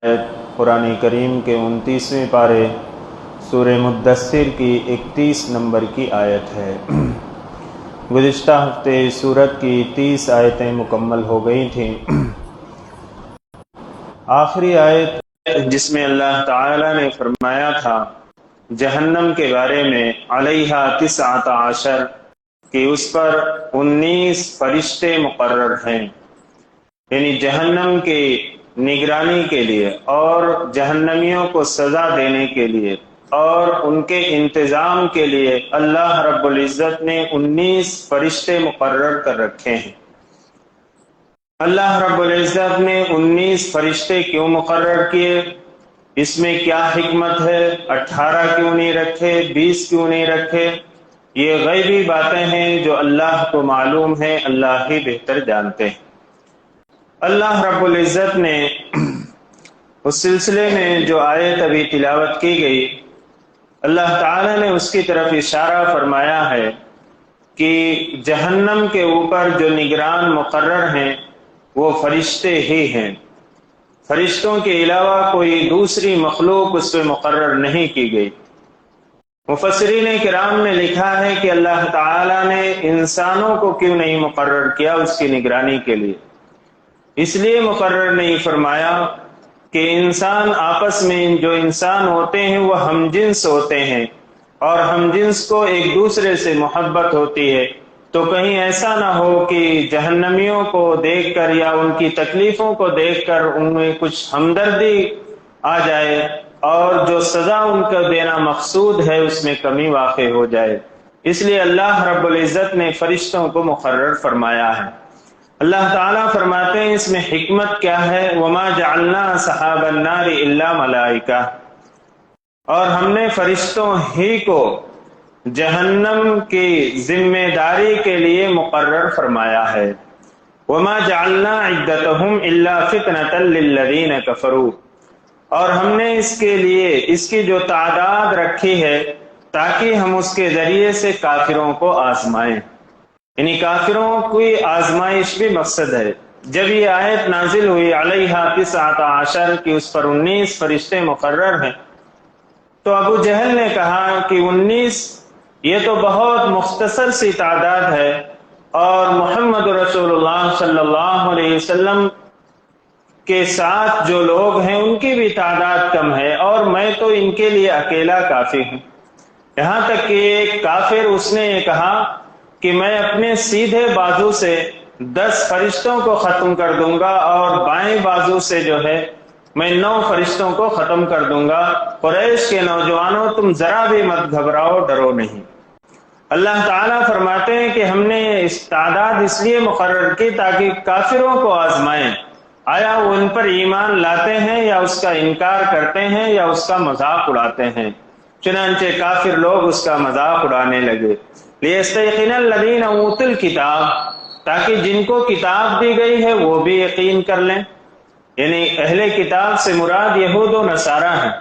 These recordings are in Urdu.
قرآن کریم کے 29ویں پارے سورہ مدثر کی 31 نمبر کی آیت ہے۔ گزشتہ ہفتے سورت کی 30 آیتیں مکمل ہو گئی تھیں۔ آخری آیت جس میں اللہ تعالی نے فرمایا تھا جہنم کے بارے میں علیہا 19 کہ اس پر 19 فرشتے مقرر ہیں، یعنی جہنم کی نگرانی کے لیے اور جہنمیوں کو سزا دینے کے لیے اور ان کے انتظام کے لیے اللہ رب العزت نے 19 فرشتے مقرر کر رکھے ہیں۔ اللہ رب العزت نے 19 فرشتے کیوں مقرر کیے؟ اس میں کیا حکمت ہے؟ 18 کیوں نہیں رکھے؟ 20 کیوں نہیں رکھے؟ یہ غیبی باتیں ہیں جو اللہ کو معلوم ہے، اللہ ہی بہتر جانتے ہیں۔ اللہ رب العزت نے اس سلسلے میں جو آیت ابھی تلاوت کی گئی، اللہ تعالی نے اس کی طرف اشارہ فرمایا ہے کہ جہنم کے اوپر جو نگران مقرر ہیں وہ فرشتے ہی ہیں، فرشتوں کے علاوہ کوئی دوسری مخلوق اس پہ مقرر نہیں کی گئی۔ مفسرین کرام نے لکھا ہے کہ اللہ تعالی نے انسانوں کو کیوں نہیں مقرر کیا اس کی نگرانی کے لیے؟ اس لیے مقرر نہیں فرمایا کہ انسان آپس میں جو انسان ہوتے ہیں وہ ہم جنس ہوتے ہیں اور ہم جنس کو ایک دوسرے سے محبت ہوتی ہے، تو کہیں ایسا نہ ہو کہ جہنمیوں کو دیکھ کر یا ان کی تکلیفوں کو دیکھ کر ان میں کچھ ہمدردی آ جائے اور جو سزا ان کو دینا مقصود ہے اس میں کمی واقع ہو جائے۔ اس لیے اللہ رب العزت نے فرشتوں کو مقرر فرمایا ہے۔ اللہ تعالیٰ فرماتے ہیں اس میں حکمت کیا ہے؟ وَمَا جَعَلْنَا أَصْحَابَ النَّارِ إِلَّا مَلَائِكَةً، اور ہم نے فرشتوں ہی کو جہنم کی ذمہ داری کے لیے مقرر فرمایا ہے۔ وَمَا جَعَلْنَا عِدَّتَهُمْ إِلَّا فِتْنَةً لِلَّذِينَ كَفَرُوا، اور ہم نے اس کے لیے اس کی جو تعداد رکھی ہے تاکہ ہم اس کے ذریعے سے کافروں کو آزمائیں، یعنی کافروں کی آزمائش بھی مقصد ہے۔ جب یہ آیت نازل ہوئی علیہا 19 کہ اس پر 19 فرشتے مقرر ہیں، تو ابو جہل نے کہا کہ 19 یہ تو بہت مختصر سی تعداد ہے اور محمد رسول اللہ صلی اللہ علیہ وسلم کے ساتھ جو لوگ ہیں ان کی بھی تعداد کم ہے اور میں تو ان کے لیے اکیلا کافی ہوں۔ یہاں تک کہ ایک کافر اس نے یہ کہا کہ میں اپنے سیدھے بازو سے 10 فرشتوں کو ختم کر دوں گا اور بائیں بازو سے جو ہے میں 9 فرشتوں کو ختم کر دوں گا۔ قریش کے نوجوانوں تم ذرا بھی مت گھبراؤ، ڈرو نہیں۔ اللہ تعالیٰ فرماتے ہیں کہ ہم نے اس تعداد اس لیے مقرر کی تاکہ کافروں کو آزمائیں، آیا وہ ان پر ایمان لاتے ہیں یا اس کا انکار کرتے ہیں یا اس کا مذاق اڑاتے ہیں۔ چنانچہ کافر لوگ اس کا مذاق اڑانے لگے۔ لِيَسْتَيْقِنَ الَّذِينَ أُوتُوا الْكِتَابَ، تاکہ جن کو کتاب دی گئی ہے وہ بھی یقین کر لیں، یعنی اہل کتاب سے مراد یہود و نصارہ ہیں۔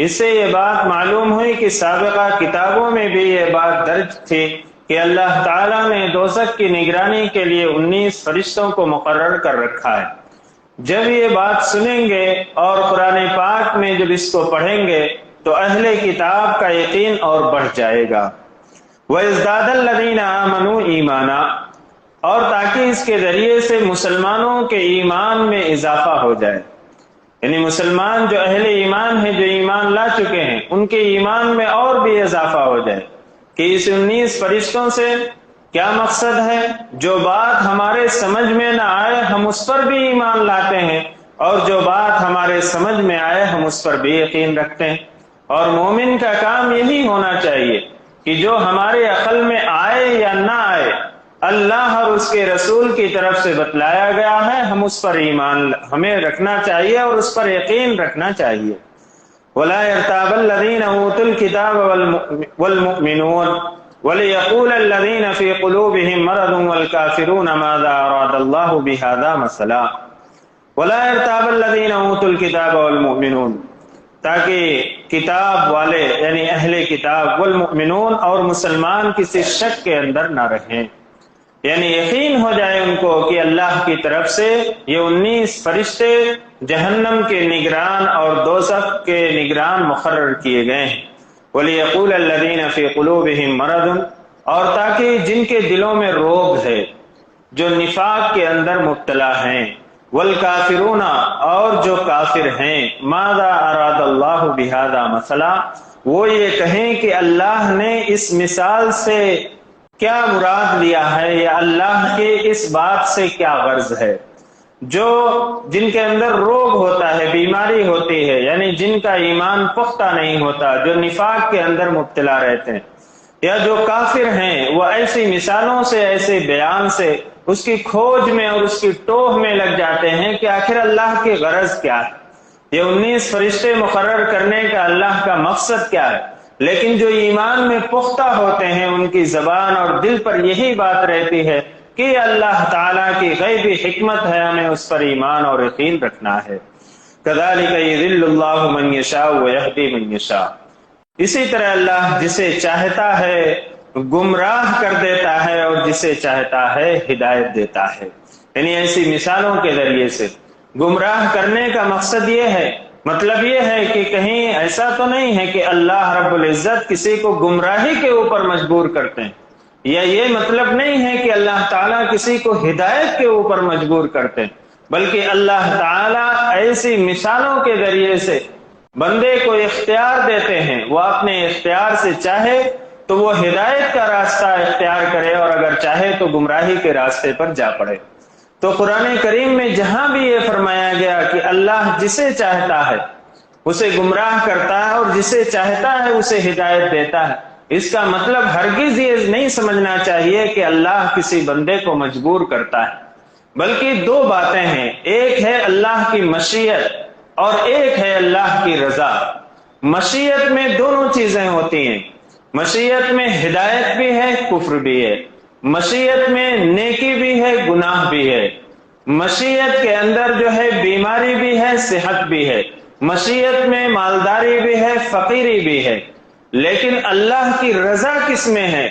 اس سے یہ بات معلوم ہوئی کہ سابقہ کتابوں میں بھی یہ بات درج تھی کہ اللہ تعالیٰ نے دوزخ کی نگرانی کے لیے 19 فرشتوں کو مقرر کر رکھا ہے۔ جب یہ بات سنیں گے اور قرآن پاک میں جب اس کو پڑھیں گے تو اہل کتاب کا یقین اور بڑھ جائے گا۔ وَيَزْدَادَ الَّذِينَ آمَنُوا إِيمَانًا، اور تاکہ اس کے ذریعے سے مسلمانوں کے ایمان میں اضافہ ہو جائے، یعنی مسلمان جو اہل ایمان ہیں جو ایمان لا چکے ہیں ان کے ایمان میں اور بھی اضافہ ہو جائے۔ کہ اس 19 فرشتوں سے کیا مقصد ہے؟ جو بات ہمارے سمجھ میں نہ آئے ہم اس پر بھی ایمان لاتے ہیں اور جو بات ہمارے سمجھ میں آئے ہم اس پر بھی یقین رکھتے ہیں۔ اور مومن کا کام یہی ہونا چاہیے کہ جو ہمارے عقل میں آئے یا نہ آئے، اللہ اور اس کے رسول کی طرف سے بتلایا گیا ہے، ہم اس پر ایمان ہمیں رکھنا چاہیے اور اس پر یقین رکھنا چاہیے۔ وَلَا يَرْتَابَ الَّذِينَ أُوتُوا الْكِتَابَ وَالْمُؤْمِنُونَ وَلِيَقُولَ الَّذِينَ فِي قُلُوبِهِم مَّرَضٌ وَالْكَافِرُونَ مَاذَا أَرَادَ اللَّهُ بِهَذَا مَثَلًا وَلَا يَرْتَابَ الَّذِينَ أُوتُوا الْكِتَابَ وَالْمُؤْمِنُونَ، تاکہ کتاب والے یعنی اہل کتاب والمؤمنون اور مسلمان کسی شک کے اندر نہ رہیں۔ یعنی یقین ہو جائے ان کو کہ اللہ کی طرف سے یہ 19 فرشتے جہنم کے نگران اور دوزخ کے نگران مقرر کیے گئے ہیں۔ وَلِيَقُولَ الَّذِينَ فِي قُلُوبِهِم مَرَضٌ، اور تاکہ جن کے دلوں میں روگ ہے، جو نفاق کے اندر مبتلا ہیں، والکافرون، اور جو کافر ہیں، ماذا اراد اللہ بہذا مثلا، وہ یہ کہیں کہ اللہ نے اس مثال سے کیا مراد لیا ہے، یا اللہ کے اس بات سے کیا غرض ہے۔ جو جن کے اندر روگ ہوتا ہے، بیماری ہوتی ہے، یعنی جن کا ایمان پختہ نہیں ہوتا، جو نفاق کے اندر مبتلا رہتے ہیں، یا جو کافر ہیں، وہ ایسی مثالوں سے، ایسے بیان سے اس کی کھوج میں اور اس کی ٹوہ میں لگ جاتے ہیں کہ آخر اللہ کی غرض کیا ہے، یہ 19 فرشتے مقرر کرنے کا اللہ کا مقصد کیا ہے۔ لیکن جو ایمان میں پختہ ہوتے ہیں، ان کی زبان اور دل پر یہی بات رہتی ہے کہ اللہ تعالیٰ کی غیبی حکمت ہے، ہمیں اس پر ایمان اور یقین رکھنا ہے۔ کذالک یضل اللہ من یشاء ویہدی من یشاء، اسی طرح اللہ جسے چاہتا ہے گمراہ کر دیتا ہے اور جسے چاہتا ہے ہدایت دیتا ہے۔ یعنی ایسی مثالوں کے ذریعے سے گمراہ کرنے کا مقصد یہ ہے، مطلب یہ ہے کہ کہیں ایسا تو نہیں ہے کہ اللہ رب العزت کسی کو گمراہی کے اوپر مجبور کرتے ہیں، یا یہ مطلب نہیں ہے کہ اللہ تعالیٰ کسی کو ہدایت کے اوپر مجبور کرتے ہیں، بلکہ اللہ تعالیٰ ایسی مثالوں کے ذریعے سے بندے کو اختیار دیتے ہیں، وہ اپنے اختیار سے چاہے تو وہ ہدایت کا راستہ اختیار کرے، اور اگر چاہے تو گمراہی کے راستے پر جا پڑے۔ تو قرآن کریم میں جہاں بھی یہ فرمایا گیا کہ اللہ جسے چاہتا ہے اسے گمراہ کرتا ہے اور جسے چاہتا ہے اسے ہدایت دیتا ہے، اس کا مطلب ہرگز یہ نہیں سمجھنا چاہیے کہ اللہ کسی بندے کو مجبور کرتا ہے، بلکہ دو باتیں ہیں، ایک ہے اللہ کی مشیت اور ایک ہے اللہ کی رضا۔ مشیت میں دونوں چیزیں ہوتی ہیں، مشیت میں ہدایت بھی ہے، کفر بھی ہے، مشیت میں نیکی بھی ہے، گناہ بھی ہے، مشیت کے اندر جو ہے بیماری بھی ہے، صحت بھی ہے، مشیت میں مالداری بھی ہے، فقیری بھی ہے۔ لیکن اللہ کی رضا کس میں ہے،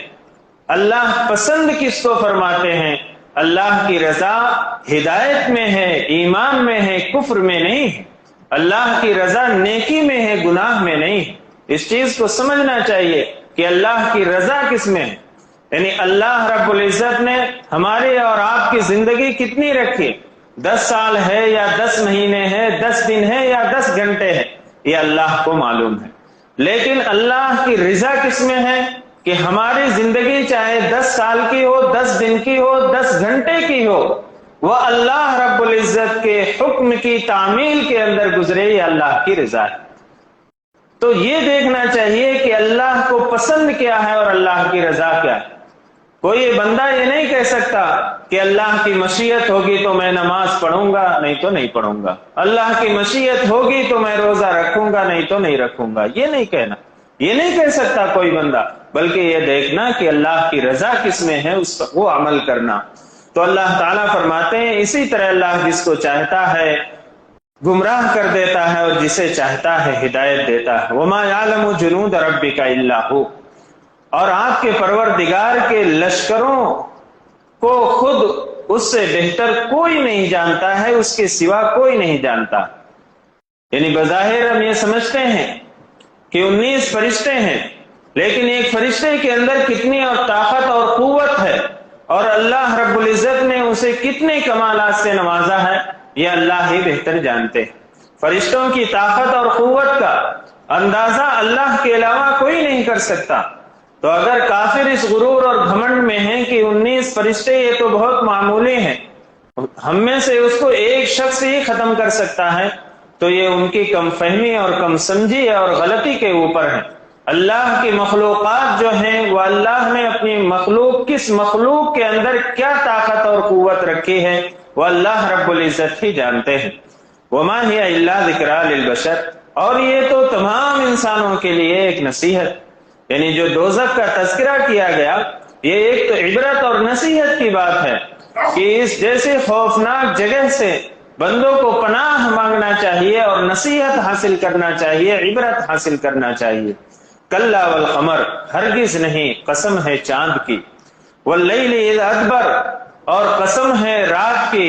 اللہ پسند کس کو فرماتے ہیں؟ اللہ کی رضا ہدایت میں ہے، ایمان میں ہے، کفر میں نہیں ہے۔ اللہ کی رضا نیکی میں ہے، گناہ میں نہیں ہے۔ اس چیز کو سمجھنا چاہیے کہ اللہ کی رضا کس میں ہے۔ یعنی اللہ رب العزت نے ہماری اور آپ کی زندگی کتنی رکھی، 10 سال ہے یا 10 مہینے ہے، 10 دن ہے یا 10 گھنٹے ہے، یہ اللہ کو معلوم ہے۔ لیکن اللہ کی رضا کس میں ہے کہ ہماری زندگی چاہے 10 سال کی ہو، 10 دن کی ہو، 10 گھنٹے کی ہو، وہ اللہ رب العزت کے حکم کی تعمیل کے اندر گزرے، یہ اللہ کی رضا ہے۔ تو یہ دیکھنا چاہیے کہ اللہ کو پسند کیا ہے اور اللہ کی رضا کیا ہے۔ کوئی بندہ یہ نہیں کہہ سکتا کہ اللہ کی مشیت ہوگی تو میں نماز پڑھوں گا، نہیں تو نہیں پڑھوں گا، اللہ کی مشیت ہوگی تو میں روزہ رکھوں گا، نہیں تو نہیں رکھوں گا، یہ نہیں کہنا، یہ نہیں کہہ سکتا کوئی بندہ، بلکہ یہ دیکھنا کہ اللہ کی رضا کس میں ہے، اس پر وہ عمل کرنا۔ تو اللہ تعالیٰ فرماتے ہیں اسی طرح اللہ جس کو چاہتا ہے گمراہ کر دیتا ہے اور جسے چاہتا ہے ہدایت دیتا ہے۔ وَمَا يَعْلَمُ جُنُودَ رَبِّكَ إِلَّا هُوَ، اور آپ کے پروردگار کے لشکروں کو خود اس سے بہتر کوئی نہیں جانتا ہے، اس کے سوا کوئی نہیں جانتا۔ یعنی بظاہر ہم یہ سمجھتے ہیں کہ 19 فرشتے ہیں، لیکن ایک فرشتے کے اندر کتنی اور طاقت اور قوت ہے، اور اللہ رب العزت نے اسے کتنے کمالات سے نوازا ہے، یہ اللہ ہی بہتر جانتے ہیں۔ فرشتوں کی طاقت اور قوت کا اندازہ اللہ کے علاوہ کوئی نہیں کر سکتا۔ تو اگر کافر اس غرور اور گھمنڈ میں ہیں کہ 19 فرشتے یہ تو بہت معمولی ہیں، ہم میں سے اس کو ایک شخص ہی ختم کر سکتا ہے، تو یہ ان کی کم فہمی اور کم سمجھی اور غلطی کے اوپر ہے۔ اللہ کی مخلوقات جو ہیں وہ اللہ نے اپنی مخلوق، کس مخلوق کے اندر کیا طاقت اور قوت رکھی ہے، وہ اللہ رب العزت ہی جانتے ہیں۔ وما ہی الا ذکریٰ للبشر، اور یہ تو تمام انسانوں کے لیے ایک نصیحت، یعنی جو دوزخ کا تذکرہ کیا گیا، یہ ایک تو عبرت اور نصیحت کی بات ہے کہ اس جیسے خوفناک جگہ سے بندوں کو پناہ مانگنا چاہیے اور نصیحت حاصل کرنا چاہیے، عبرت حاصل کرنا چاہیے۔ کلا والقمر، ہرگز نہیں، قسم ہے چاند کی، واللیل اذ ادبر، اور قسم ہے رات کی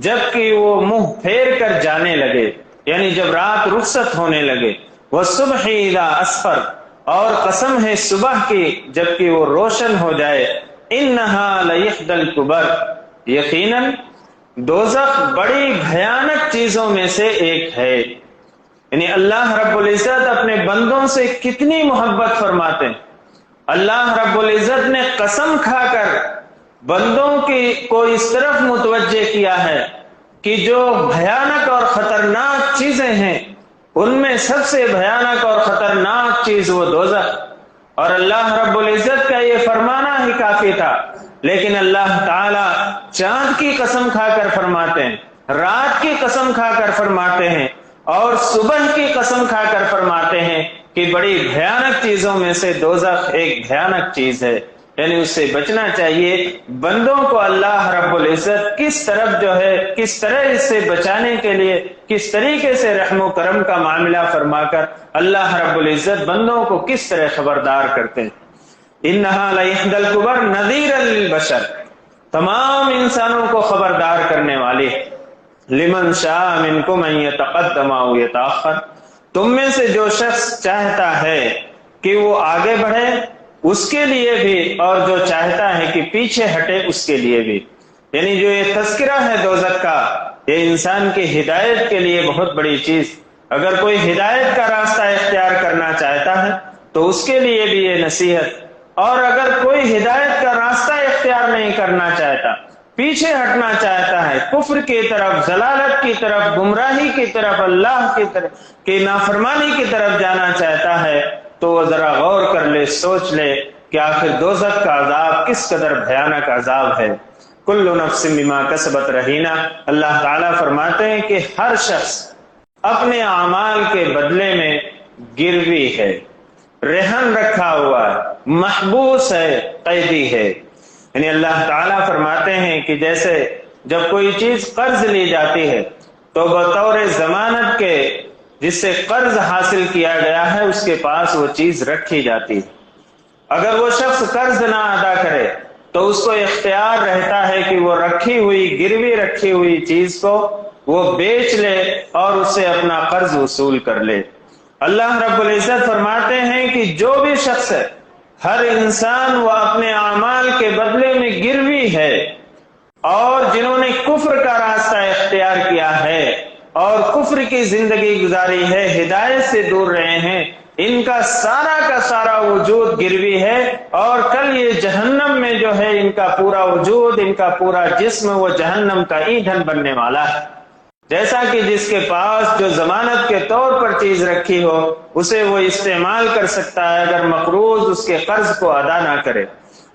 جبکہ وہ منہ پھیر کر جانے لگے، یعنی جب رات رخصت ہونے لگے، والصبح اذا اسفر، اور قسم ہے صبح کی جبکہ وہ روشن ہو جائے، انہا لیحد الکبر، یقیناً دوزخ بڑی بھیانک چیزوں میں سے ایک ہے۔ یعنی اللہ رب العزت اپنے بندوں سے کتنی محبت فرماتے ہیں۔ اللہ رب العزت نے قسم کھا کر بندوں کی کو اس طرف متوجہ کیا ہے کہ جو بھیانک اور خطرناک چیزیں ہیں ان میں سب سے بھیانک اور خطرناک چیز وہ دوزخ، اور اللہ رب العزت کا یہ فرمانا ہی کافی تھا، لیکن اللہ تعالی چاند کی قسم کھا کر فرماتے ہیں، رات کی قسم کھا کر فرماتے ہیں، اور صبح کی قسم کھا کر فرماتے ہیں کہ بڑی بھیانک چیزوں میں سے دوزخ ایک بھیانک چیز ہے، یعنی اس سے بچنا چاہیے۔ بندوں کو اللہ رب العزت کس طرف جو ہے کس طرح اس سے بچانے کے لیے کس طریقے سے رحم و کرم کا معاملہ فرما کر اللہ رب العزت بندوں کو کس طرح خبردار کرتے ہیں۔ انہا لیحد الکبر نذیرا للبشر، تمام انسانوں کو خبردار کرنے والی، لمن شاء منکم ان یتقدم او یتاخر، تم میں سے جو شخص چاہتا ہے کہ وہ آگے بڑھے اس کے لیے بھی، اور جو چاہتا ہے کہ پیچھے ہٹے اس کے لیے بھی۔ یعنی جو یہ تذکرہ ہے دوزخ کا، یہ انسان کی ہدایت کے لیے بہت بڑی چیز۔ اگر کوئی ہدایت کا راستہ اختیار کرنا چاہتا ہے تو اس کے لیے بھی یہ نصیحت، اور اگر کوئی ہدایت کا راستہ اختیار نہیں کرنا چاہتا، پیچھے ہٹنا چاہتا ہے، کفر کی طرف، ضلالت کی طرف، گمراہی کی طرف، اللہ کی طرف کی نافرمانی کی طرف جانا چاہتا ہے، تو وہ ذرا غور کر لے، سوچ لے کہ آخر دوزخ کا عذاب کس قدر بھیانک عذاب ہے۔ کل نفس بما کسبت رہینہ، اللہ تعالیٰ فرماتے ہیں کہ ہر شخص اپنے اعمال کے بدلے میں گروی ہے، رہن رکھا ہوا ہے، محبوس ہے، قیدی ہے۔ یعنی اللہ تعالیٰ فرماتے ہیں کہ جیسے جب کوئی چیز قرض لی جاتی ہے تو بطور ضمانت کے جس سے قرض حاصل کیا گیا ہے اس کے پاس وہ چیز رکھی جاتی ہے، اگر وہ شخص قرض نہ ادا کرے تو اس کو اختیار رہتا ہے کہ وہ رکھی ہوئی گروی رکھی ہوئی چیز کو وہ بیچ لے اور اس سے اپنا قرض وصول کر لے۔ اللہ رب العزت فرماتے ہیں کہ جو بھی شخص ہے، ہر انسان وہ اپنے اعمال کے بدلے میں گروی ہے، اور جنہوں نے کفر کا راستہ اختیار کیا ہے اور کفر کی زندگی گزاری ہے، ہدایت سے دور رہے ہیں، ان کا سارا وجود گروی ہے، اور کل یہ جہنم میں جو ہے ان کا پورا وجود، ان کا پورا جسم وہ جہنم کا ایندھن بننے والا ہے۔ جیسا کہ جس کے پاس جو ضمانت کے طور پر چیز رکھی ہو اسے وہ استعمال کر سکتا ہے اگر مقروض اس کے قرض کو ادا نہ کرے،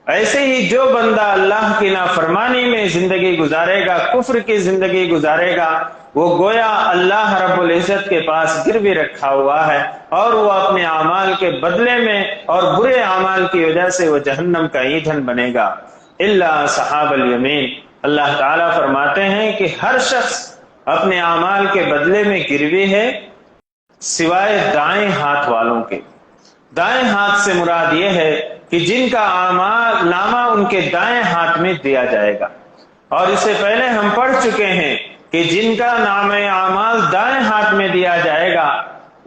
ایسے ہی جو بندہ اللہ کی نافرمانی میں زندگی گزارے گا، کفر کی زندگی گزارے گا، وہ گویا اللہ رب العزت کے پاس گروی رکھا ہوا ہے، اور وہ اپنے اعمال کے بدلے میں اور برے اعمال کی وجہ سے وہ جہنم کا ایندھن بنے گا۔ الا صحاب الیمین، اللہ تعالیٰ فرماتے ہیں کہ ہر شخص اپنے اعمال کے بدلے میں گروی ہے سوائے دائیں ہاتھ والوں کے۔ دائیں ہاتھ سے مراد یہ ہے کہ جن کا اعمال نامہ ان کے دائیں ہاتھ میں دیا جائے گا، اور اس سے پہلے ہم پڑھ چکے ہیں کہ جن کا نام اعمال دائیں ہاتھ میں دیا جائے گا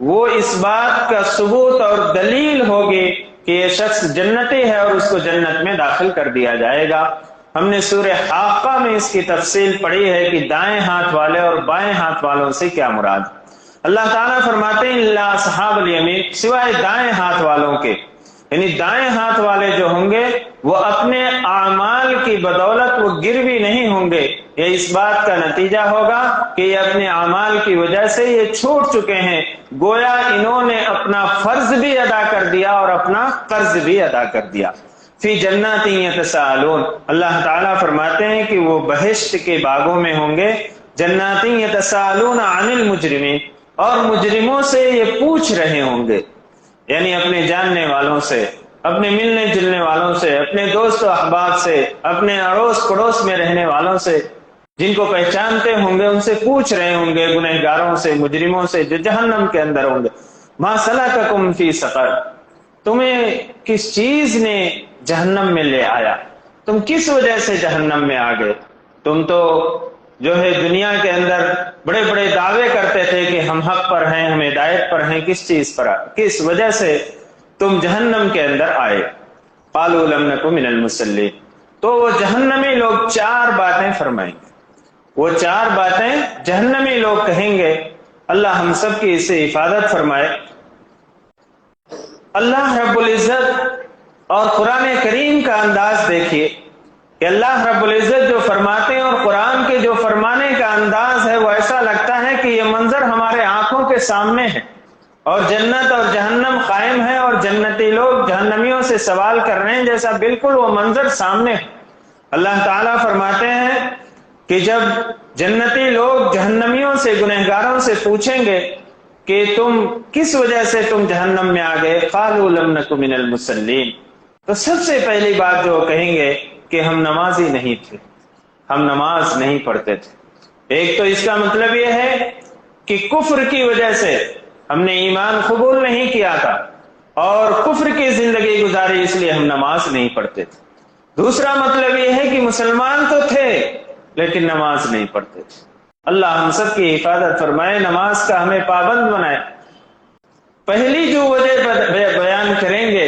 وہ اس بات کا ثبوت اور دلیل ہوگی کہ یہ شخص جنتی ہے اور اس کو جنت میں داخل کر دیا جائے گا۔ ہم نے سورہ حاقہ میں اس کی تفصیل پڑھی ہے کہ دائیں ہاتھ والے اور بائیں ہاتھ والوں سے کیا مراد۔ اللہ تعالیٰ فرماتے ہیں الا اصحاب الیمین، سوائے دائیں ہاتھ والوں کے، یعنی دائیں ہاتھ والے جو ہوں گے وہ اپنے اعمال کی بدولت وہ گروی نہیں ہوں گے۔ یہ اس بات کا نتیجہ ہوگا کہ یہ اپنے اعمال کی وجہ سے یہ چھوٹ چکے ہیں، گویا انہوں نے اپنا فرض بھی ادا کر دیا اور اپنا قرض بھی ادا کر دیا۔ فی جنات یتساءلون، اللہ تعالیٰ فرماتے ہیں کہ وہ بہشت کے باغوں میں ہوں گے، جنات یتساءلون عن المجرمین، اور مجرموں سے یہ پوچھ رہے ہوں گے، یعنی اپنے جاننے والوں سے، اپنے ملنے جلنے والوں سے، اپنے دوست و احباب سے، اپنے اڑوس پڑوس میں رہنے والوں سے، جن کو پہچانتے ہوں گے ان سے پوچھ رہے ہوں گے، گنہگاروں سے، مجرموں سے جو جہنم کے اندر ہوں گے، ما سلککم فی سقر، تمہیں کس چیز نے جہنم میں لے آیا؟ تم کس وجہ سے جہنم میں آ گئے؟ تم تو جو ہے دنیا کے اندر بڑے بڑے دعوے کرتے تھے کہ ہم حق پر ہیں، ہم ہدایت پر ہیں، کس چیز پر، کس وجہ سے تم جہنم کے اندر آئے؟ قالوا لم نک من المصلین۔ تو وہ جہنمی لوگ 4 باتیں فرمائیں گے، وہ 4 باتیں جہنمی لوگ کہیں گے۔ اللہ ہم سب کی اس سے حفاظت فرمائے۔ اللہ رب العزت اور قرآن کریم کا انداز دیکھیے کہ اللہ رب العزت جو فرماتے ہیں اور قرآن کے جو فرمانے کا انداز ہے وہ ایسا لگتا ہے کہ یہ منظر ہمارے آنکھوں کے سامنے ہے، اور جنت اور جہنم قائم ہے اور جنتی لوگ جہنمیوں سے سوال کر رہے ہیں، جیسا بالکل وہ منظر سامنے ہے۔ اللہ تعالیٰ فرماتے ہیں کہ جب جنتی لوگ جہنمیوں سے، گنہگاروں سے پوچھیں گے کہ تم کس وجہ سے تم جہنم میں آ گئے، قالوا لم نک من المصلین، تو سب سے پہلی بات جو کہیں گے کہ ہم نمازی نہیں تھے، ہم نماز نہیں پڑھتے تھے۔ ایک تو اس کا مطلب یہ ہے کہ کفر کی وجہ سے ہم نے ایمان قبول نہیں کیا تھا اور کفر کی زندگی گزاری، اس لیے ہم نماز نہیں پڑھتے تھے۔ دوسرا مطلب یہ ہے کہ مسلمان تو تھے لیکن نماز نہیں پڑھتے تھے۔ اللہ ہم سب کی حفاظت فرمائے، نماز کا ہمیں پابند بنائے۔ پہلی جو وجہ بیان کریں گے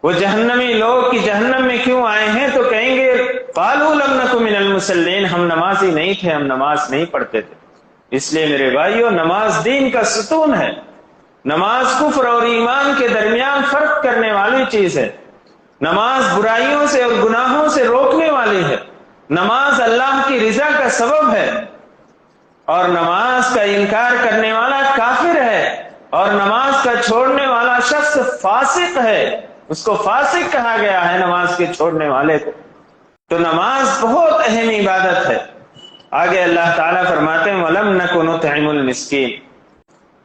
وہ جہنمی لوگ کہ جہنم میں کیوں آئے ہیں، تو کہیں گے قالوا لم نک من المصلین، ہم نمازی نہیں تھے، ہم نماز نہیں پڑھتے تھے۔ اس لیے میرے بھائیو، نماز دین کا ستون ہے۔ نماز کفر اور ایمان کے درمیان فرق کرنے والی چیز ہے۔ نماز برائیوں سے اور گناہوں سے روکنے والی ہے۔ نماز اللہ کی رضا کا سبب ہے، اور نماز کا انکار کرنے والا کافر ہے، اور نماز کا چھوڑنے والا شخص فاسق ہے، اس کو فاسق کہا گیا ہے نماز کے چھوڑنے والے کو۔ تو نماز بہت اہم عبادت ہے۔ آگے اللہ تعالیٰ فرماتے ہیں وَلَمْ نَكُ نُطْعِمُ الْمِسْكِينَ،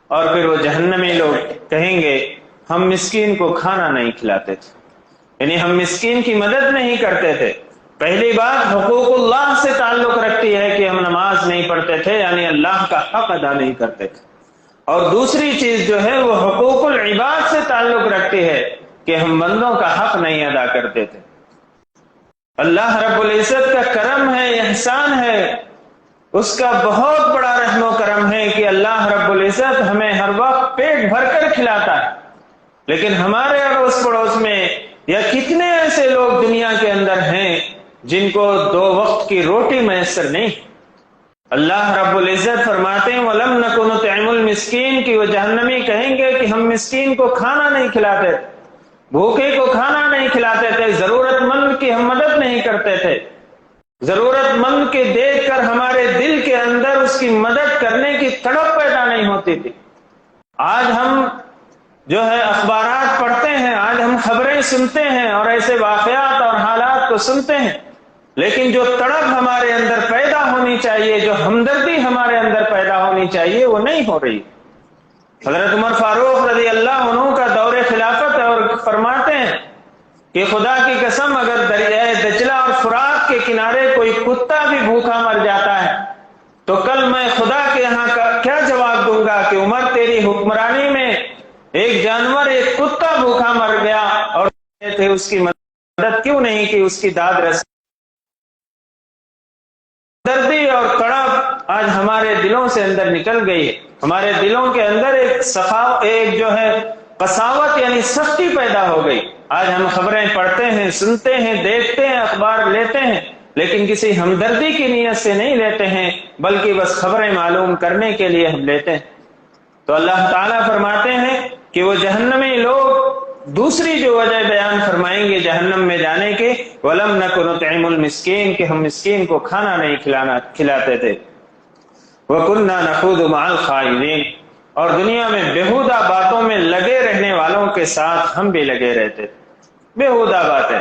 اور پھر وہ جہنمی لوگ کہیں گے ہم مسکین کو کھانا نہیں کھلاتے تھے، یعنی ہم مسکین کی مدد نہیں کرتے تھے۔ پہلی بات حقوق اللہ سے تعلق رکھتی ہے کہ ہم نماز نہیں پڑھتے تھے، یعنی اللہ کا حق ادا نہیں کرتے تھے، اور دوسری چیز جو ہے وہ حقوق العباد سے تعلق رکھتی ہے کہ ہم بندوں کا حق نہیں ادا کرتے تھے۔ اللہ رب العزت کا کرم ہے، احسان ہے، اس کا بہت بڑا رحم و کرم ہے کہ اللہ رب العزت ہمیں ہر وقت پیٹ بھر کر کھلاتا ہے، لیکن ہمارے اڑوس پڑوس میں یا کتنے ایسے لوگ دنیا کے اندر ہیں جن کو 2 وقت کی روٹی میسر نہیں۔ اللہ رب العزت فرماتے ہیں وَلَمْ نَكُ نُطْعِمُ الْمِسْكِينَ، کہ وہ جہنمی کہیں گے کہ ہم مسکین کو کھانا نہیں کھلاتے تھے، بھوکے کو کھانا نہیں کھلاتے تھے، ضرورت مند کی ہم مدد نہیں کرتے تھے، ضرورت مند کے دیکھ کر ہمارے دل کے اندر اس کی مدد کرنے کی تڑپ پیدا نہیں ہوتی تھی۔ آج ہم جو ہے اخبارات پڑھتے ہیں، آج ہم خبریں سنتے ہیں اور ایسے واقعات اور حالات کو سنتے ہیں، لیکن جو تڑپ ہمارے اندر پیدا ہونی چاہیے، جو ہمدردی ہمارے اندر پیدا ہونی چاہیے، وہ نہیں ہو رہی۔ حضرت عمر فاروق رضی اللہ عنہ کا دور خلافت ہے، اور فرماتے ہیں کہ خدا کی قسم اگر دریائے دجلہ اور فرات کے کنارے کوئی کتا بھی بھوکا مر جاتا ہے تو کل میں خدا کے یہاں کا کیا جواب دوں گا کہ عمر تیری حکمرانی میں ایک جانور، ایک کتا بھوکا مر گیا اور تھے اس کی مدد کیوں نہیں کی، اس کی داد رسی۔ دردی اور تڑپ آج ہمارے دلوں سے اندر نکل گئی ہے، ہمارے دلوں کے اندر ایک جو ہے قساوت یعنی سختی پیدا ہو گئی۔ آج ہم خبریں پڑھتے ہیں، سنتے ہیں، دیکھتے ہیں، اخبار لیتے ہیں، لیکن کسی ہمدردی کی نیت سے نہیں لیتے ہیں، بلکہ بس خبریں معلوم کرنے کے لیے ہم لیتے ہیں۔ تو اللہ تعالیٰ فرماتے ہیں کہ وہ جہنمی لوگ دوسری جو وجہ بیان فرمائیں گے جہنم میں جانے کے وَلَمْ نَكُ نُطْعِمُ الْمِسْكِينَ، کہ ہم مسکین کو کھانا نہیں کھلاتے تھے۔ وَكُنَّا نَخُوضُ مَعَ الْخَائِضِينَ، اور دنیا میں بیہودہ باتوں میں لگے رہنے والوں کے ساتھ ہم بھی لگے رہتے تھے۔ بیہودہ باتیں،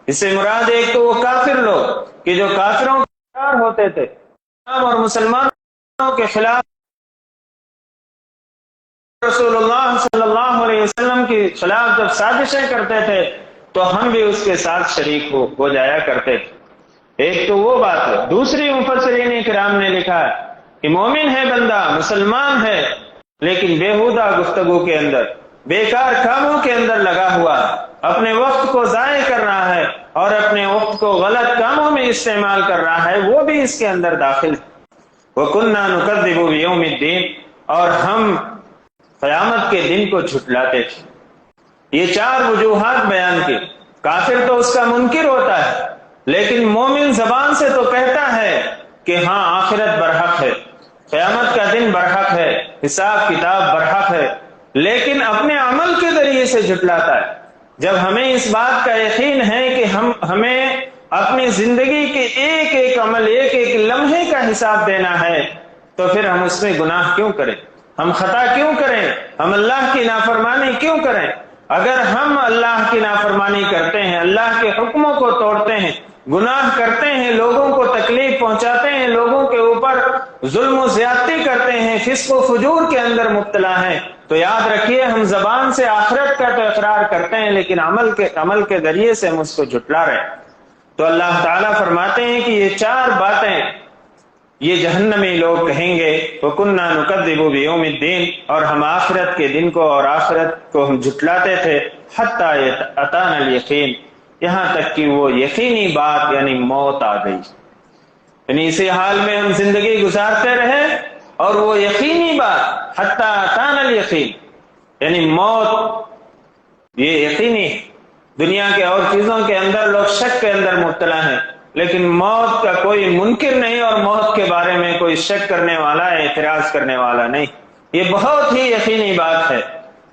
اس سے مراد ایک تو وہ کافر لوگ کہ جو کافروں کے خلاف ہوتے تھے، اسلام اور مسلمانوں کے خلاف، رسول اللہ صلی اللہ علیہ وسلم کے خلاف جب سازشیں کرتے تھے تو ہم بھی اس کے ساتھ شریک ہو جایا کرتے تھے۔ ایک تو وہ بات ہے۔ دوسری مفسرین کرام نے لکھا ہے کہ مومن ہے بندہ، مسلمان ہے، لیکن بیہودہ گفتگو کے اندر، بیکار کاموں کے اندر لگا ہوا ہے، اپنے وقت کو ضائع کر رہا ہے اور اپنے وقت کو غلط کاموں میں استعمال کر رہا ہے، وہ بھی اس کے اندر داخل ہے۔ وَكُنَّا نُكَذِّبُ بِيَوْمِ الدِّينِ، اور ہم قیامت کے دن کو جھٹلاتے تھے۔ یہ 4 وجوہات بیان کی۔ کافر تو اس کا منکر ہوتا ہے، لیکن مومن زبان سے تو کہتا ہے کہ ہاں آخرت برحق ہے، قیامت کا دن برحق ہے، حساب کتاب برحق ہے، لیکن اپنے عمل کے ذریعے سے جھٹلاتا ہے۔ جب ہمیں اس بات کا یقین ہے کہ ہمیں اپنی زندگی کے ایک ایک عمل، ایک ایک لمحے کا حساب دینا ہے، تو پھر ہم اس میں گناہ کیوں کریں؟ ہم خطا کیوں کریں؟ ہم اللہ کی نافرمانی کیوں کریں؟ اگر ہم اللہ کی نافرمانی کرتے ہیں، اللہ کے حکموں کو توڑتے ہیں، گناہ کرتے ہیں، لوگوں کو تکلیف پہنچاتے ہیں، لوگوں کے اوپر ظلم و زیادتی کرتے ہیں، فسق و فجور کے اندر مبتلا ہیں، تو یاد رکھیے ہم زبان سے آخرت کا تو اقرار کرتے ہیں، لیکن عمل کے ذریعے سے ہم اس کو جھٹلا رہے ہیں۔ تو اللہ تعالیٰ فرماتے ہیں کہ یہ 4 باتیں یہ جہنمی لوگ کہیں گے، وَكُنَّا نُكَذِّبُ بِيَوْمِ الدِّينِ، اور ہم آخرت کے دن کو اور آخرت کو ہم جھٹلاتے تھے، حَتَّى أَتَانَا الْيَقِينُ، یہاں تک کہ وہ یقینی بات یعنی موت آ گئی۔ یعنی اسی حال میں ہم زندگی گزارتے رہے اور وہ یقینی بات حَتَّى أَتَانَا الْيَقِينُ یعنی موت یہ یقینی ہے۔ دنیا کے اور چیزوں کے اندر لوگ شک کے اندر مبتلا ہیں، لیکن موت کا کوئی منکر نہیں اور موت کے بارے میں کوئی شک کرنے والا، اعتراض کرنے والا نہیں۔ یہ بہت ہی یقینی بات ہے۔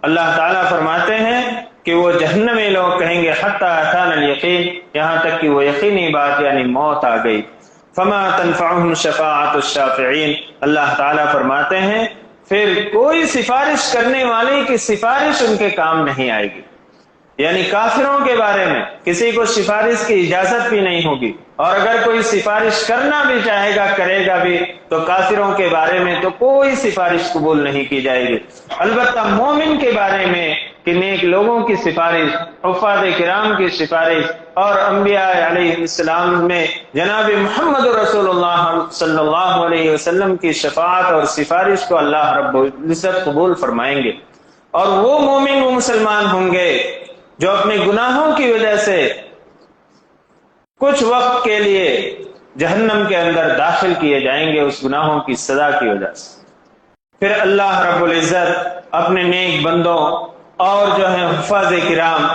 اللہ تعالیٰ فرماتے ہیں کہ وہ جہنمی لوگ کہیں گے حَتَّى أَتَانَا الْيَقِينُ، یہاں تک کہ وہ یقینی بات یعنی موت آ گئی۔ فَمَا تَنْفَعُهُمْ شَفَاعَةُ الشَّافِعِينَ، اللہ تعالیٰ فرماتے ہیں پھر کوئی سفارش کرنے والے کی سفارش ان کے کام نہیں آئے گی۔ یعنی کافروں کے بارے میں کسی کو سفارش کی اجازت بھی نہیں ہوگی، اور اگر کوئی سفارش کرنا بھی چاہے گا، کرے گا بھی، تو کافروں کے بارے میں تو کوئی سفارش قبول نہیں کی جائے گی۔ البتہ مومن کے بارے میں کہ نیک لوگوں کی سفارش، حفاظ کرام کی سفارش، اور انبیاء علیہ السلام میں جناب محمد رسول اللہ صلی اللہ علیہ وسلم کی شفاعت اور سفارش کو اللہ رب العزت قبول فرمائیں گے۔ اور وہ مومن و مسلمان ہوں گے جو اپنے گناہوں کی وجہ سے کچھ وقت کے لیے جہنم کے اندر داخل کیے جائیں گے اس گناہوں کی سزا کی وجہ سے۔ پھر اللہ رب العزت اپنے نیک بندوں اور جو ہیں حفاظ کرام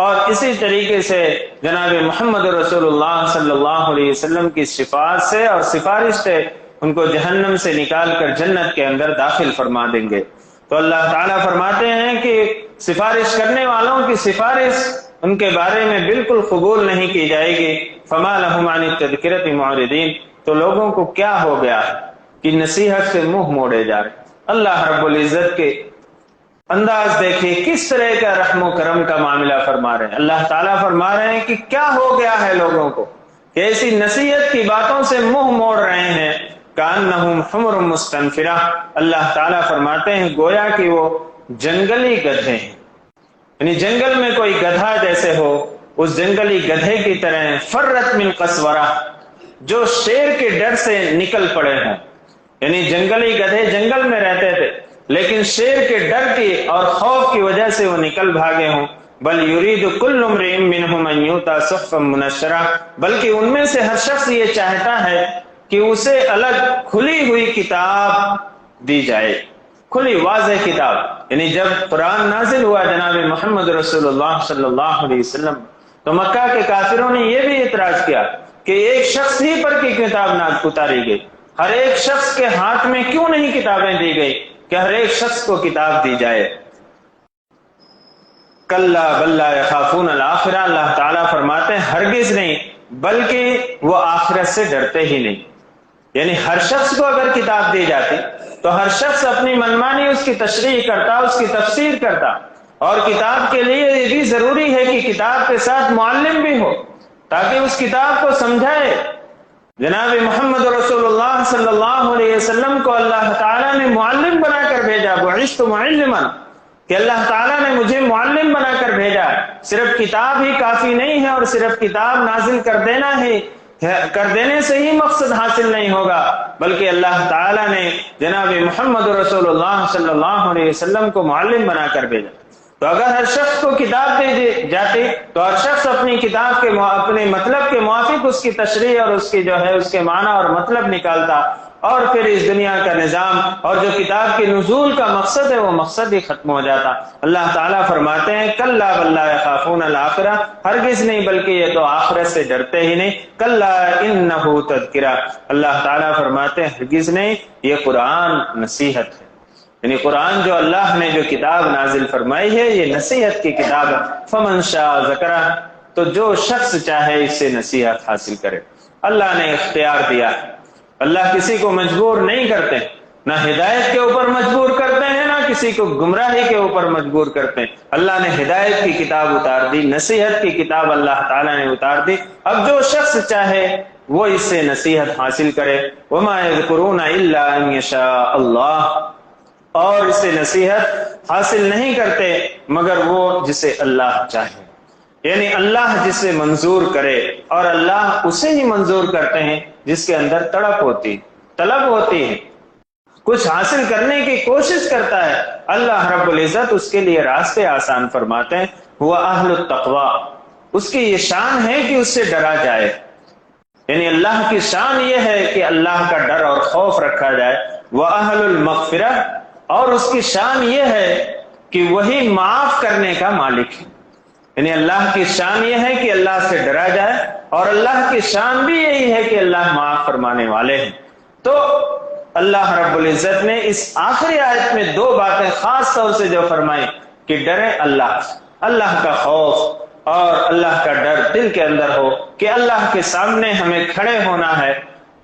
اور اسی طریقے سے جناب محمد رسول اللہ صلی اللہ علیہ وسلم کی شفاعت سے اور سفارش سے ان کو جہنم سے نکال کر جنت کے اندر داخل فرما دیں گے۔ تو اللہ تعالیٰ فرماتے ہیں کہ سفارش کرنے والوں کی سفارش ان کے بارے میں بالکل قبول نہیں کی جائے گی۔ فما لهم عن التذکرۃ معرضین، تو لوگوں کو کیا ہو گیا ہے کہ نصیحت سے منہ موڑے جا رہے۔ اللہ رب العزت کے انداز دیکھیں کس طرح کا رحم و کرم کا معاملہ فرما رہے ہیں۔ اللہ تعالیٰ فرما رہے ہیں کہ کیا ہو گیا ہے لوگوں کو کہ ایسی نصیحت کی باتوں سے منہ موڑ رہے ہیں۔ کأنہم حمر مستنفرہ، اللہ تعالیٰ فرماتے ہیں گویا کہ وہ جنگلی گدھے ہیں، یعنی جنگل میں کوئی گدھا جیسے ہو، اس جنگلی گدھے کی طرح، فرت من قسورہ، جو شیر کے ڈر سے نکل پڑے ہوں۔ یعنی جنگلی گدھے جنگل میں رہتے تھے، لیکن شیر کے ڈر کی اور خوف کی وجہ سے وہ نکل بھاگے ہوں۔ بل یرید کل امرئ منہم ان یؤتی صحفا منشرہ، بلکہ ان میں سے ہر شخص یہ چاہتا ہے کہ اسے الگ کھلی ہوئی کتاب دی جائے، کھلی واضح کتاب۔ یعنی جب قرآن نازل ہوا جناب محمد رسول اللہ صلی اللہ علیہ وسلم، تو مکہ کے کافروں نے یہ بھی اعتراض کیا کہ ایک شخص ہی پر کی کتاب نہ اتاری گئی، ہر ایک شخص کے ہاتھ میں کیوں نہیں کتابیں دی گئی کہ ہر ایک شخص کو کتاب دی جائے۔ کلا بل لا یخافون الآخرہ، اللہ تعالیٰ فرماتے ہیں ہرگز نہیں، بلکہ وہ آخرت سے ڈرتے ہی نہیں۔ یعنی ہر شخص کو اگر کتاب دی جاتی تو ہر شخص اپنی منمانی اس کی تشریح کرتا، اس کی تفسیر کرتا، اور کتاب کے لیے یہ بھی ضروری ہے کہ کتاب کے ساتھ معلم بھی ہو تاکہ اس کتاب کو سمجھائے۔ جناب محمد رسول اللہ صلی اللہ علیہ وسلم کو اللہ تعالیٰ نے معلم بنا کر بھیجا، بعثت معلما، کہ اللہ تعالیٰ نے مجھے معلم بنا کر بھیجا۔ صرف کتاب ہی کافی نہیں ہے، اور صرف کتاب نازل کر دینے سے ہی مقصد حاصل نہیں ہوگا، بلکہ اللہ تعالیٰ نے جناب محمد رسول اللہ صلی اللہ علیہ وسلم کو معلم بنا کر بھیجا۔ تو اگر ہر شخص کو کتاب دے دی جاتی تو ہر شخص اپنی کتاب کے اپنے مطلب کے موافق اس کی تشریح اور اس کی اس کے معنی اور مطلب نکالتا، اور پھر اس دنیا کا نظام اور جو کتاب کے نزول کا مقصد ہے وہ مقصد ہی ختم ہو جاتا۔ اللہ تعالیٰ فرماتے ہیں کلا بل لا یخافون الآخرہ، ہرگز نہیں بلکہ یہ تو آخرت سے ڈرتے ہی نہیں، کلا انہ تذکرہ، اللہ تعالیٰ فرماتے ہیں ہرگز نہیں، یہ قرآن نصیحت ہے، یعنی قرآن جو اللہ نے جو کتاب نازل فرمائی ہے یہ نصیحت کی کتاب ہے۔ فمن شاء ذکرہ، تو جو شخص چاہے اس سے نصیحت حاصل کرے۔ اللہ نے اختیار دیا ہے، اللہ کسی کو مجبور نہیں کرتے، نہ ہدایت کے اوپر مجبور کرتے ہیں، نہ کسی کو گمراہی کے اوپر مجبور کرتے ہیں۔ اللہ نے ہدایت کی کتاب اتار دی، نصیحت کی کتاب اللہ تعالیٰ نے اتار دی، اب جو شخص چاہے وہ اس سے نصیحت حاصل کرے۔ وما یذکرون الا ان یشاء اللہ، اور اس سے نصیحت حاصل نہیں کرتے مگر وہ جسے اللہ چاہے، یعنی اللہ جسے منظور کرے، اور اللہ اسے ہی منظور کرتے ہیں جس کے اندر تڑپ ہوتی، طلب ہوتی ہے، کچھ حاصل کرنے کی کوشش کرتا ہے، اللہ رب العزت اس کے لیے راستے آسان فرماتے ہیں۔ ہوا اہل التقوی، اس کی یہ شان ہے کہ اس سے ڈرا جائے، یعنی اللہ کی شان یہ ہے کہ اللہ کا ڈر اور خوف رکھا جائے۔ وَأَهْلُ الْمَغْفِرَةِ، اور اس کی شان یہ ہے کہ وہی معاف کرنے کا مالک ہے، یعنی اللہ کی شان یہ ہے کہ اللہ سے ڈرا جائے، اور اللہ کی شان بھی یہی ہے کہ اللہ معاف فرمانے والے ہیں۔ تو اللہ رب العزت نے اس آخری آیت میں دو باتیں خاص طور سے جو فرمائیں کہ ڈرے اللہ کا خوف اور اللہ کا ڈر دل کے اندر ہو کہ اللہ کے سامنے ہمیں کھڑے ہونا ہے،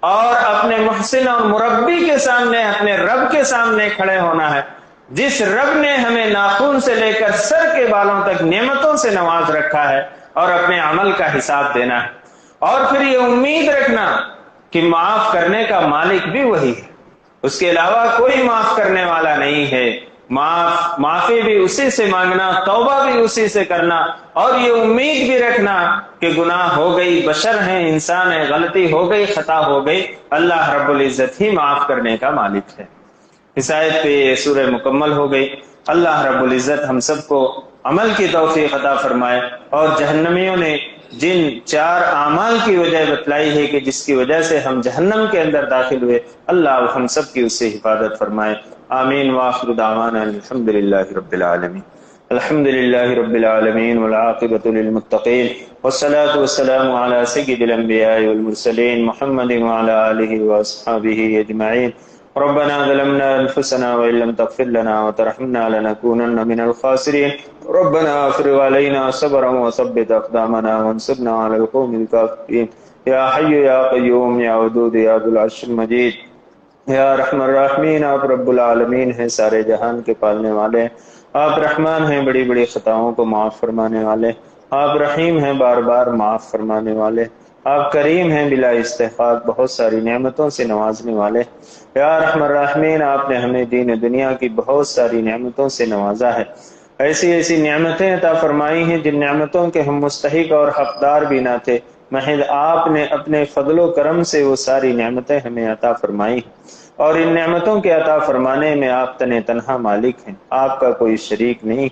اور اپنے محسن اور مربی کے سامنے، اپنے رب کے سامنے کھڑے ہونا ہے، جس رب نے ہمیں ناخن سے لے کر سر کے بالوں تک نعمتوں سے نواز رکھا ہے، اور اپنے عمل کا حساب دینا ہے، اور پھر یہ امید رکھنا کہ معاف کرنے کا مالک بھی وہی ہے، اس کے علاوہ کوئی معاف کرنے والا نہیں ہے۔ معافی بھی اسی سے مانگنا، توبہ بھی اسی سے کرنا، اور یہ امید بھی رکھنا کہ گناہ ہو گئی، بشر ہیں، انسان ہے، غلطی ہو گئی، خطا ہو گئی، اللہ رب العزت ہی معاف کرنے کا مالک ہے۔ اس آیت پہ یہ سورہ مکمل ہو گئی۔ اللہ رب العزت ہم سب کو عمل کی توفیق عطا فرمائے، اور جہنمیوں نے جن 4 اعمال کی وجہ بتلائی ہے کہ جس کی وجہ سے ہم جہنم کے اندر داخل ہوئے، اللہ ہم سب کی اس سے حفاظت فرمائے۔ آمین۔ وآخر دعوانا الحمدللہ رب العالمین۔ الحمد للہ رب العالمین والعاقبۃ للمتقین، والصلاة والسلام علی سید الانبیاء والمرسلین محمد وعلی آلہ واصحابہ اجمعین۔ ربنا ظلمنا انفسنا وان لم تغفر لنا وترحمنا لنكونن من الخاسرين ربنا افرغ علينا صبرا وثبت اقدامنا وانصرنا على القوم الكافرين يا حي يا قيوم يا ودود يا ذو العرش المجيد یا رحم الراحمین، آپ رب العالمین ہیں، سارے جہان کے پالنے والے، آپ رحمان ہیں، بڑی بڑی خطاؤں کو معاف فرمانے والے، آپ رحیم ہیں، بار بار معاف فرمانے والے، آپ کریم ہیں، بلا استحقاق بہت ساری نعمتوں سے نوازنے والے۔ یا رحم الراحمین، آپ نے ہمیں دین و دنیا کی بہت ساری نعمتوں سے نوازا ہے، ایسی ایسی نعمتیں عطا فرمائی ہیں جن نعمتوں کے ہم مستحق اور حقدار بھی نہ تھے، محض آپ نے اپنے فضل و کرم سے وہ ساری نعمتیں ہمیں عطا فرمائی، اور ان نعمتوں کے عطا فرمانے میں آپ تنہا مالک ہیں، آپ کا کوئی شریک نہیں۔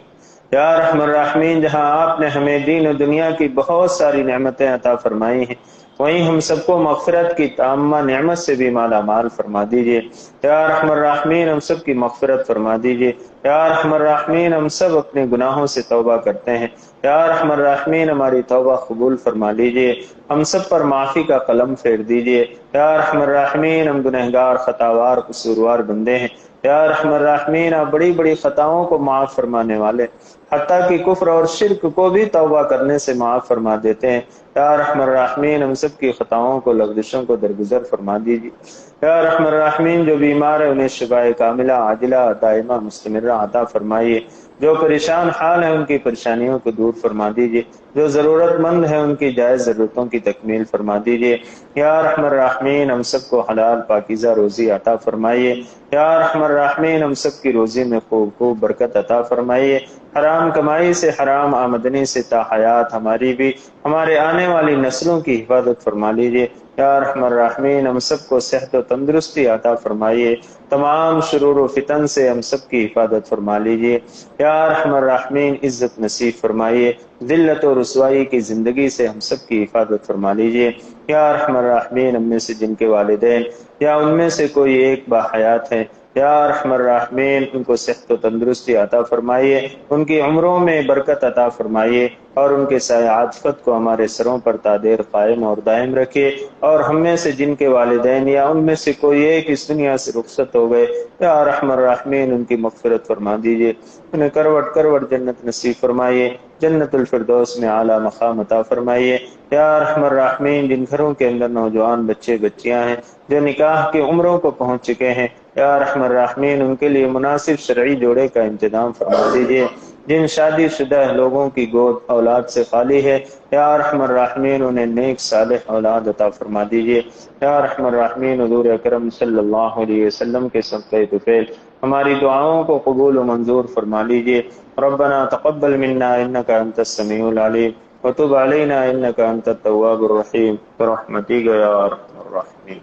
یا رحم الراحمین، جہاں آپ نے ہمیں دین و دنیا کی بہت ساری نعمتیں عطا فرمائی ہیں، وہیں ہم سب کو مغفرت کی تامہ نعمت سے بھی مالا مال فرما دیجئے۔ یا رحم الراحمین، ہم سب کی مغفرت فرما دیجئے۔ یا رحم الراحمین، ہم سب اپنے گناہوں سے توبہ کرتے ہیں، یا رحم الراحمین ہماری توبہ قبول فرما لیجئے، ہم سب پر معافی کا قلم پھیر دیجئے۔ یا رحم الراحمین، ہم گنہگار، خطاوار، قصوروار بندے ہیں، یا رحم الراحمین آپ بڑی بڑی خطاؤں کو معاف فرمانے والے، حتیٰ کہ کفر اور شرک کو بھی توبہ کرنے سے معاف فرما دیتے ہیں۔ یا رحم الراحمین ہم سب کی خطاؤں کو، لغزشوں کو درگزر فرما دیجیے۔ یا رحم الراحمین جو بیمار ہے انہیں شفاء کاملہ عاجلہ دائمہ مستمرہ عطا فرمائیے، جو پریشان حال ہیں ان کی پریشانیوں کو دور فرما دیجیے، جو ضرورت مند ہیں ان کی جائز ضرورتوں کی تکمیل فرما دیجیے۔ یا رحم الراحمین ہم سب کو حلال پاکیزہ روزی عطا فرمائیے۔ یا رحم الراحمین ہم سب کی روزی میں خوب برکت عطا فرمائیے۔ حرام کمائی سے، حرام آمدنی سے تا حیات ہماری بھی ہمارے آنے والی نسلوں کی حفاظت فرما لیجیے۔ یا ارحم الراحمین ہم سب کو صحت و تندرستی عطا فرمائیے، تمام شرور و فتن سے ہم سب کی حفاظت فرما لیجیے۔ یا ارحم الراحمین عزت نصیب فرمائیے، ذلت و رسوائی کی زندگی سے ہم سب کی حفاظت فرما لیجیے۔ یا ارحم الراحمین ہم میں سے جن کے والدین یا ان میں سے کوئی ایک باحیات ہے، یا ارحم الراحمین ان کو صحت و تندرستی عطا فرمائیے، ان کی عمروں میں برکت عطا فرمائیے، اور ان کے سایہ عاطفت کو ہمارے سروں پر تا دیر قائم اور دائم رکھیے۔ اور ہم میں سے جن کے والدین یا ان میں سے کوئی ایک اس دنیا سے رخصت ہو گئے، یا ارحم الراحمین ان کی مغفرت فرما دیجیے، انہیں کروٹ کروٹ جنت نصیب فرمائیے، جنت الفردوس میں اعلیٰ مقام عطا فرمائیے۔ یا ارحم الراحمین جن گھروں کے اندر نوجوان بچے بچیاں ہیں جو نکاح کی عمروں کو پہنچ چکے ہیں، یا ارحم الراحمین ان کے لیے مناسب شرعی جوڑے کا انتظام فرما دیجیے۔ جن شادی شدہ لوگوں کی گود اولاد سے خالی ہے، یا ارحم الراحمین انہیں نیک صالح اولاد عطا فرما دیجیے۔ یا ارحم الراحمین حضور اکرم صلی اللہ علیہ وسلم کے صدقہ طفیل ہماری دعاؤں کو قبول و منظور فرما لیجیے۔ ربنا تقبل منا انك انت السميع العليم وتب علينا انك انت التواب الرحيم برحمتك يا ارحم الراحمين۔